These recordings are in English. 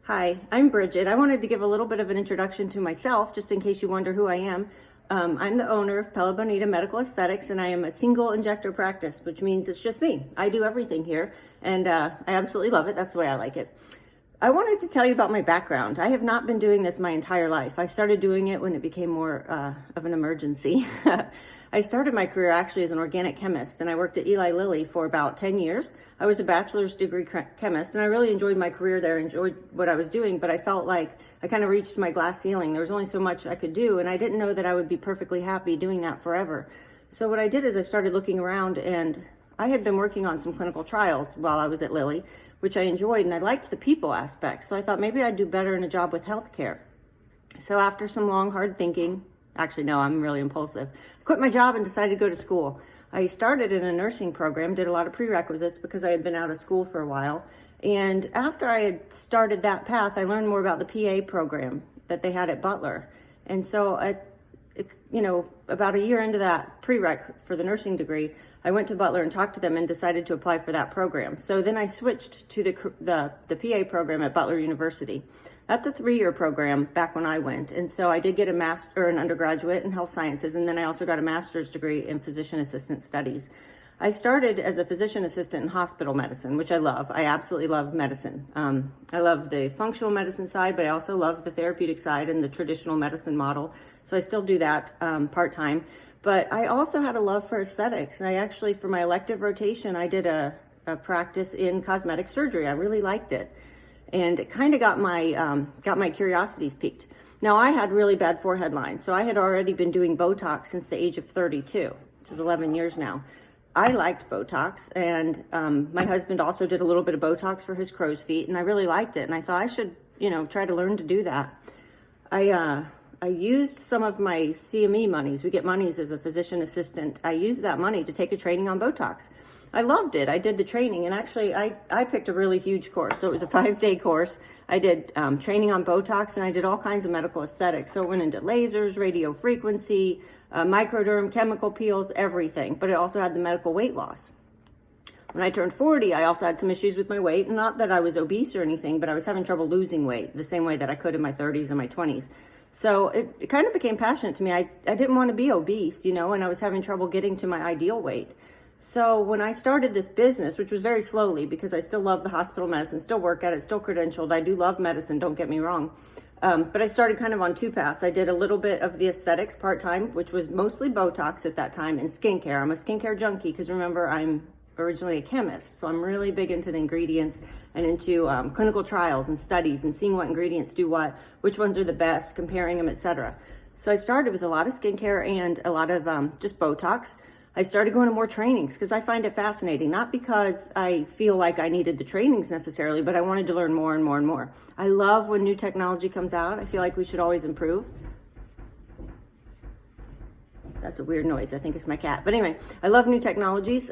Hi, I'm Bridget. I wanted to give a little bit of an introduction to myself, just in case you wonder who I am. I'm the owner of Pella Bonita Medical Aesthetics, and I am a single injector practice, which means it's just me. I do everything here, and I absolutely love it. That's the way I like it. I wanted to tell you about my background. I have not been doing this my entire life. I started doing it when it became more of an emergency. I started my career actually as an organic chemist, and I worked at Eli Lilly for about 10 years. I was a bachelor's degree chemist, and I really enjoyed my career there, enjoyed what I was doing, but I felt like I kind of reached my glass ceiling. There was only so much I could do, and I didn't know that I would be perfectly happy doing that forever. So what I did is I started looking around, and I had been working on some clinical trials while I was at Lilly, which I enjoyed, and I liked the people aspect. So I thought maybe I'd do better in a job with healthcare. So after some long, hard thinking, actually, no, I'm really impulsive, I quit my job and decided to go to school. I started in a nursing program, did a lot of prerequisites because I had been out of school for a while. And after I had started that path, I learned more about the PA program that they had at Butler. And so, about a year into that prereq for the nursing degree, I went to Butler and talked to them and decided to apply for that program. So then I switched to the PA program at Butler University. That's a 3-year program back when I went. And so I did get an undergraduate in health sciences, and then I also got a master's degree in physician assistant studies. I started as a physician assistant in hospital medicine, which I love. I absolutely love medicine. I love the functional medicine side, but I also love the therapeutic side and the traditional medicine model. So I still do that part-time. But I also had a love for aesthetics. And I actually, for my elective rotation, I did a practice in cosmetic surgery. I really liked it. And it kind of got my curiosities piqued. Now, I had really bad forehead lines, so I had already been doing Botox since the age of 32, which is 11 years now. I liked Botox, and my husband also did a little bit of Botox for his crow's feet, and I really liked it, and I thought I should, try to learn to do that. I used some of my CME monies. We get monies as a physician assistant. I used that money to take a training on Botox. I loved it. I did the training, and actually I picked a really huge course. So it was a 5-day course. I did training on Botox, and I did all kinds of medical aesthetics. So it went into lasers, radio frequency, microderm, chemical peels, everything. But it also had the medical weight loss. When I turned 40, I also had some issues with my weight. Not that I was obese or anything, but I was having trouble losing weight the same way that I could in my 30s and my 20s. So it kind of became passionate to me. I didn't want to be obese, and I was having trouble getting to my ideal weight. So when I started this business, which was very slowly because I still love the hospital medicine, still work at it, still credentialed. I do love medicine, don't get me wrong. But I started kind of on 2 paths. I did a little bit of the aesthetics part-time, which was mostly Botox at that time, and skincare. I'm a skincare junkie because remember, I'm originally a chemist. So I'm really big into the ingredients and into clinical trials and studies and seeing what ingredients do what, which ones are the best, comparing them, etc. So I started with a lot of skincare and a lot of just Botox. I started going to more trainings because I find it fascinating, not because I feel like I needed the trainings necessarily, but I wanted to learn more and more and more. I love when new technology comes out. I feel like we should always improve. That's a weird noise. I think it's my cat. But anyway, I love new technologies.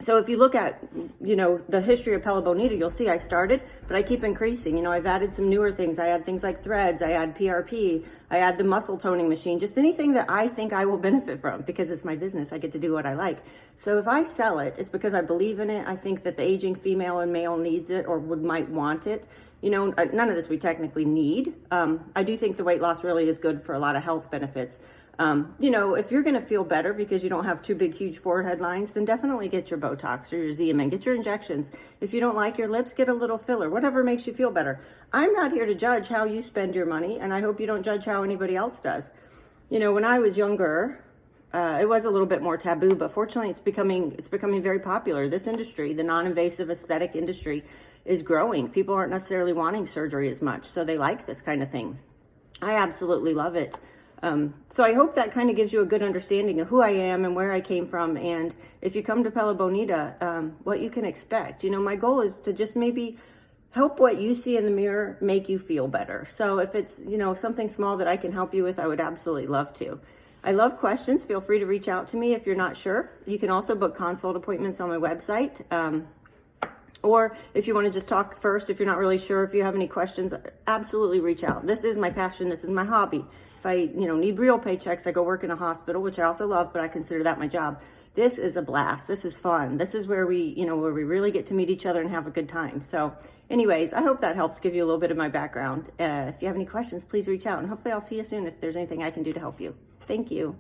So if you look at, the history of Pella Bonita, you'll see I started, but I keep increasing. I've added some newer things. I add things like threads. I add PRP. I add the muscle toning machine, just anything that I think I will benefit from because it's my business. I get to do what I like. So if I sell it, it's because I believe in it. I think that the aging female and male needs it or might want it. None of this we technically need. I do think the weight loss really is good for a lot of health benefits. If you're going to feel better because you don't have 2 big, huge forehead lines, then definitely get your Botox or your Xeomin, get your injections. If you don't like your lips, get a little filler, whatever makes you feel better. I'm not here to judge how you spend your money, and I hope you don't judge how anybody else does. When I was younger, it was a little bit more taboo, but fortunately it's becoming very popular. This industry, the non-invasive aesthetic industry, is growing. People aren't necessarily wanting surgery as much, so they like this kind of thing. I absolutely love it. So I hope that kind of gives you a good understanding of who I am and where I came from. And if you come to Pella Bonita, what you can expect. My goal is to just maybe help what you see in the mirror make you feel better. So if it's, something small that I can help you with, I would absolutely love to. I love questions. Feel free to reach out to me if you're not sure. You can also book consult appointments on my website. Or if you want to just talk first, if you're not really sure, if you have any questions, absolutely reach out. This is my passion. This is my hobby. If I, need real paychecks, I go work in a hospital, which I also love, but I consider that my job. this is a blast. This is fun. This is where we, where we really get to meet each other and have a good time. So anyways, I hope that helps give you a little bit of my background. If you have any questions, please reach out, and hopefully I'll see you soon if there's anything I can do to help you. Thank you.